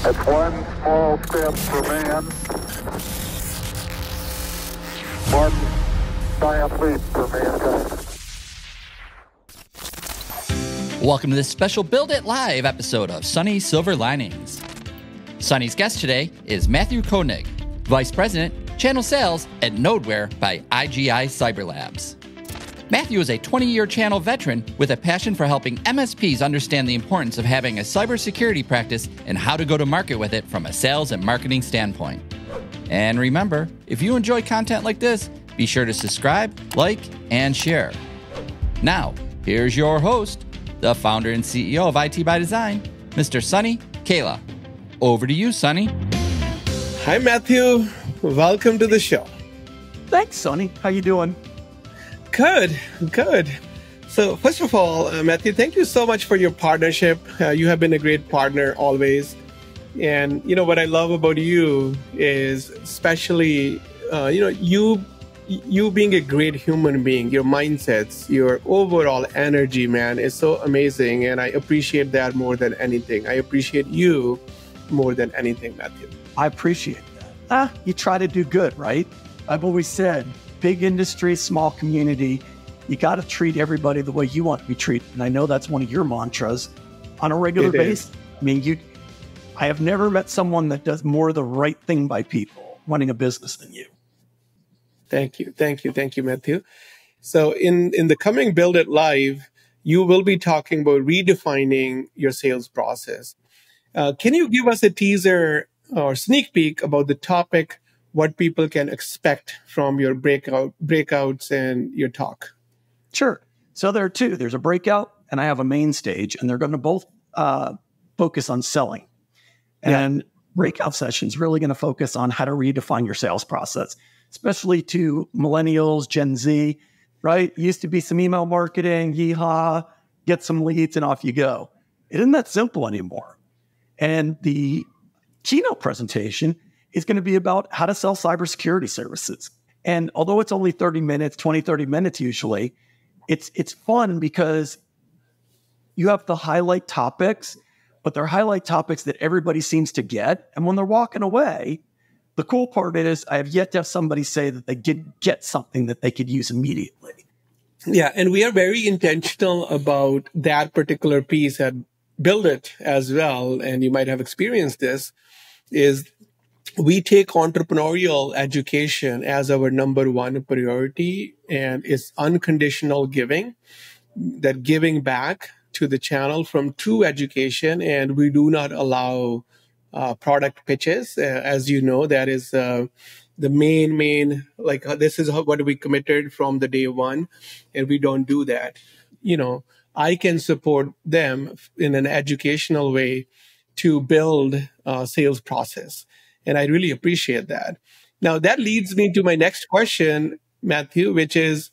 It's one small step for man, one giant leap for mankind. Welcome to this special Build It Live episode of Sunny Silver Linings. Sunny's guest today is Matthew Koenig, Vice President, Channel Sales at Nodeware by IGI Cyberlabs. Matthew is a 20-year channel veteran with a passion for helping MSPs understand the importance of having a cybersecurity practice and how to go to market with it from a sales and marketing standpoint. And remember, if you enjoy content like this, be sure to subscribe, like, and share. Now, here's your host, the founder and CEO of IT by Design, Mr. Sunny Kaila. Over to you, Sunny. Hi, Matthew. Welcome to the show. Thanks, Sunny. How you doing? Good. So first of all, Matthew, thank you so much for your partnership. You have been a great partner always. And, what I love about you is especially, you being a great human being, your mindsets, your overall energy, man, is so amazing. And I appreciate that more than anything. I appreciate you more than anything, Matthew. I appreciate that. You try to do good, right? I've always said, big industry, small community, you got to treat everybody the way you want to be treated. And I know that's one of your mantras on a regular basis. I mean, I have never met someone that does more the right thing by people running a business than you. Thank you, Matthew. So in the coming Build It Live, you will be talking about redefining your sales process. Can you give us a teaser or sneak peek about the topic, what people can expect from your breakouts and your talk? Sure. So there are two. There's a breakout and I have a main stage, and they're going to both focus on selling. And breakout sessions really going to focus on how to redefine your sales process, especially to millennials, Gen Z, right? It used to be some email marketing, yeehaw, get some leads and off you go. It isn't that simple anymore. And the keynote presentation is going to be about how to sell cybersecurity services. And although it's only 30 minutes usually, it's fun because you have the highlight topics, but they're highlight topics that everybody seems to get. And when they're walking away, the cool part is I have yet to have somebody say that they did get something that they could use immediately. Yeah, and we are very intentional about that particular piece at Build It as well. And you might have experienced this, is we take entrepreneurial education as our number one priority, and it's unconditional giving, that giving back to the channel from true education. And we do not allow product pitches. As you know, that is the main, like this is what we committed from the day one, and we don't do that. I can support them in an educational way to build a sales process. And I really appreciate that. Now, that leads me to my next question, Matthew, which is,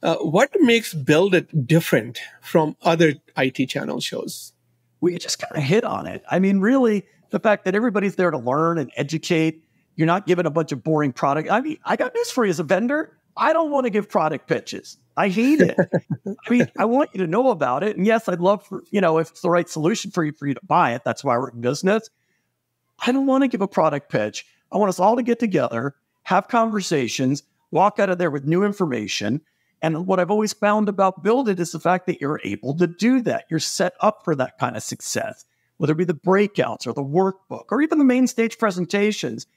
what makes Build It different from other IT channel shows? We just kind of hit on it. I mean, really, the fact that everybody's there to learn and educate, you're not giving a bunch of boring product. I mean, I got news for you as a vendor. I don't want to give product pitches. I hate it. I mean, I want you to know about it. And yes, I'd love for, if it's the right solution for you to buy it. That's why we're in business. I don't want to give a product pitch. I want us all to get together, have conversations, walk out of there with new information. And what I've always found about Build It is the fact that you're able to do that. You're set up for that kind of success, whether it be the breakouts or the workbook or even the main stage presentations.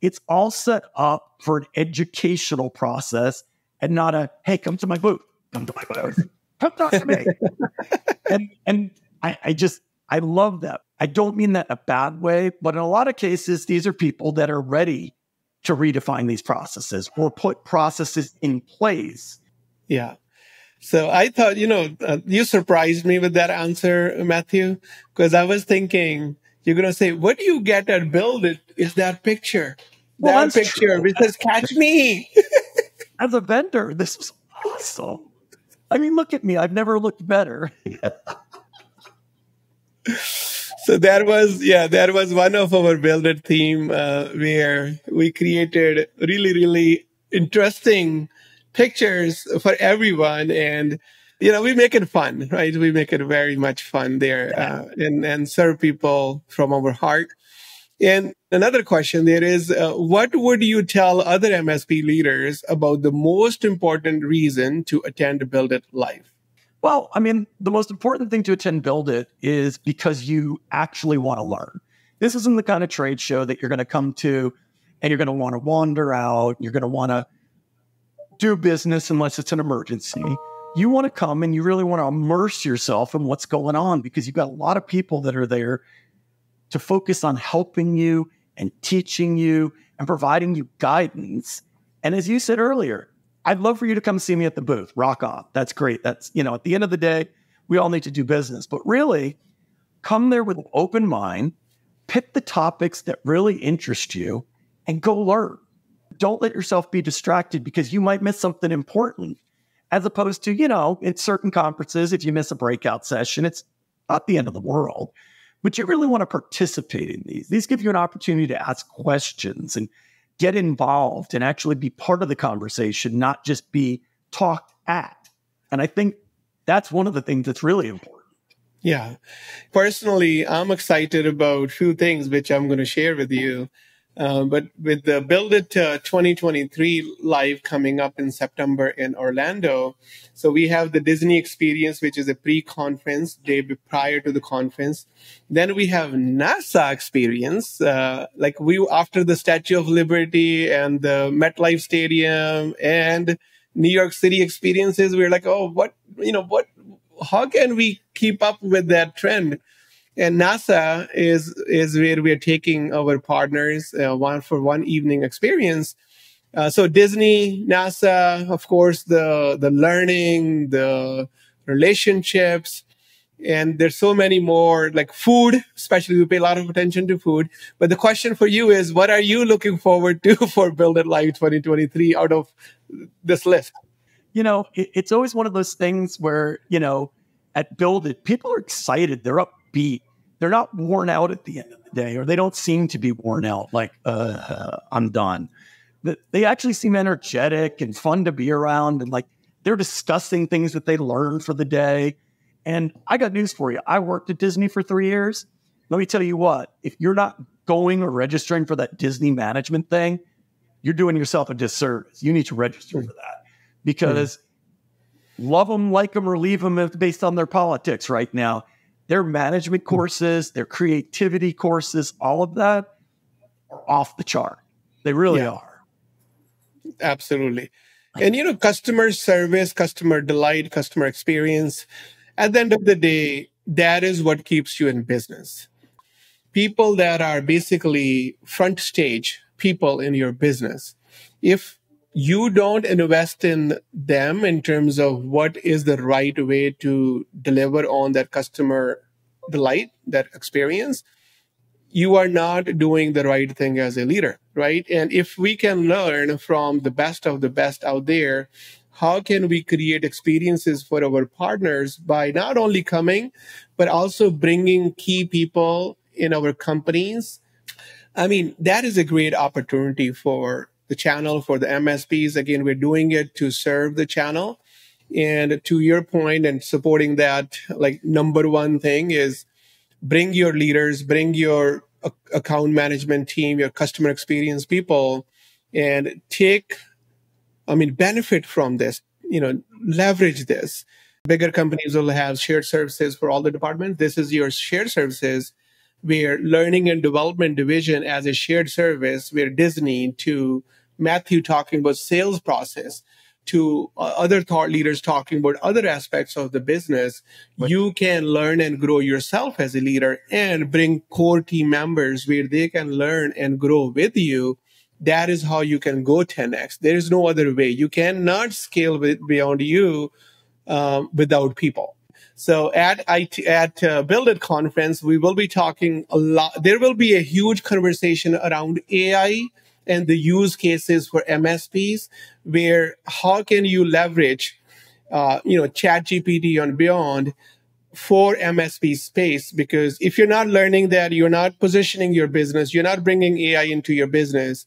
It's all set up for an educational process and not a, hey, come to my booth, come talk to me. and I love that. I don't mean that in a bad way, but in a lot of cases, these are people that are ready to redefine these processes or put processes in place. Yeah. So I thought, you surprised me with that answer, Matthew, because I was thinking you're going to say, what do you get at Build It is that picture. That picture which says, catch me. As a vendor, this is awesome. I mean, look at me. I've never looked better. So that was one of our Build It theme where we created really, really interesting pictures for everyone. And, we make it fun, right? We make it very much fun there and serve people from our heart. And another question there is, what would you tell other MSP leaders about the most important reason to attend Build It Live? Well, I mean, the most important thing to attend Build It is because you actually want to learn. This isn't the kind of trade show that you're going to come to and you're going to want to wander out. You're going to want to do business unless it's an emergency. You want to come and you really want to immerse yourself in what's going on because you've got a lot of people that are there to focus on helping you and teaching you and providing you guidance. And as you said earlier, I'd love for you to come see me at the booth. Rock on. That's great. That's, at the end of the day, we all need to do business. But really, come there with an open mind, pick the topics that really interest you, and go learn. Don't let yourself be distracted because you might miss something important. As opposed to, in certain conferences, if you miss a breakout session, it's not the end of the world. But you really want to participate in these. These give you an opportunity to ask questions and get involved and actually be part of the conversation, not just be talked at. And I think that's one of the things that's really important. Yeah. Personally, I'm excited about a few things which I'm going to share with you. But with the Build It 2023 live coming up in September in Orlando, so we have the Disney experience, which is a pre-conference day prior to the conference. Then we have NASA experience, after the Statue of Liberty and the MetLife Stadium and New York City experiences. We're like, how can we keep up with that trend? And NASA is where we're taking our partners for one evening experience. So Disney, NASA, of course, the learning, the relationships, and there's so many more, like food, especially we pay a lot of attention to food. But the question for you is, what are you looking forward to for Build It Live 2023 out of this list? It's always one of those things where, at Build It, people are excited. They're upbeat. They're not worn out at the end of the day, or they don't seem to be worn out like, I'm done. They actually seem energetic and fun to be around, and like they're discussing things that they learned for the day. And I got news for you. I worked at Disney for 3 years. Let me tell you what, if you're not going or registering for that Disney management thing, you're doing yourself a disservice. You need to register for that because love them, like them, or leave them based on their politics right now. Their management courses, their creativity courses, all of that are off the chart. They really are. Absolutely. And, customer service, customer delight, customer experience, at the end of the day, that is what keeps you in business. People that are basically front stage people in your business, if you don't invest in them in terms of what is the right way to deliver on that customer delight, that experience, you are not doing the right thing as a leader, right? And if we can learn from the best of the best out there, how can we create experiences for our partners by not only coming, but also bringing key people in our companies? I mean, that is a great opportunity for the channel, for the MSPs. Again, we're doing it to serve the channel. And to your point and supporting that, like number one thing is bring your leaders, bring your account management team, your customer experience people, and benefit from this, leverage this. Bigger companies will have shared services for all the departments. This is your shared services where learning and development division as a shared service, where Disney to Matthew talking about sales process, to other thought leaders talking about other aspects of the business, you can learn and grow yourself as a leader and bring core team members where they can learn and grow with you. That is how you can go 10x. There is no other way. You cannot scale beyond you without people. So at Build It conference, we will be talking a lot. There will be a huge conversation around AI and the use cases for MSPs, where how can you leverage, ChatGPT and beyond for MSP space? Because if you're not learning that, you're not positioning your business, you're not bringing AI into your business,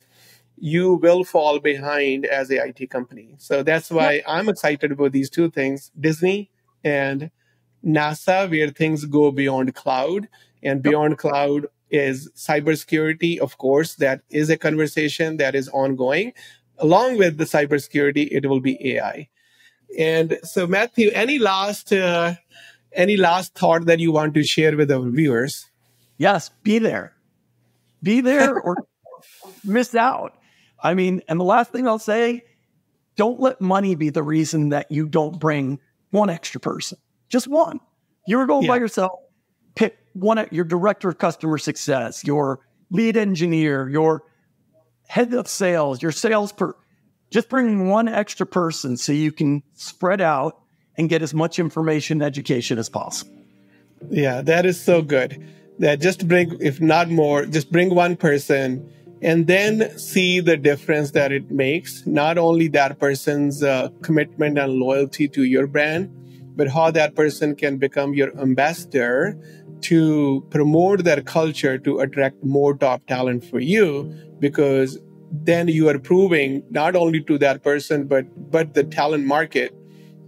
you will fall behind as an IT company. So that's why I'm excited about these two things, Disney and NASA, where things go beyond cloud, and beyond cloud is cybersecurity. Of course, that is a conversation that is ongoing. Along with the cybersecurity, it will be AI. And so, Matthew, any last thought that you want to share with our viewers? Yes, be there. Be there or miss out. I mean, and the last thing I'll say, don't let money be the reason that you don't bring one extra person. Just one. You're going by yourself. Pick one, your director of customer success, your lead engineer, your head of sales, your just bring one extra person so you can spread out and get as much information and education as possible. Yeah, that is so good. That just bring, if not more, just bring one person and then see the difference that it makes. Not only that person's commitment and loyalty to your brand, but how that person can become your ambassador to promote their culture to attract more top talent for you, because then you are proving not only to that person, but the talent market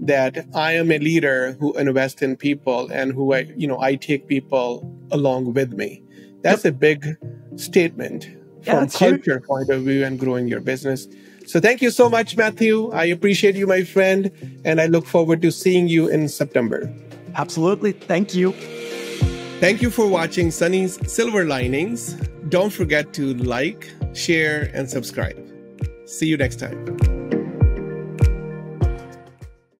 that I am a leader who invests in people and who I take people along with me. That's a big statement from culture point of view and growing your business. So thank you so much, Matthew. I appreciate you, my friend, and I look forward to seeing you in September. Absolutely. Thank you. Thank you for watching Sunny's Silver Linings. Don't forget to like, share, and subscribe. See you next time.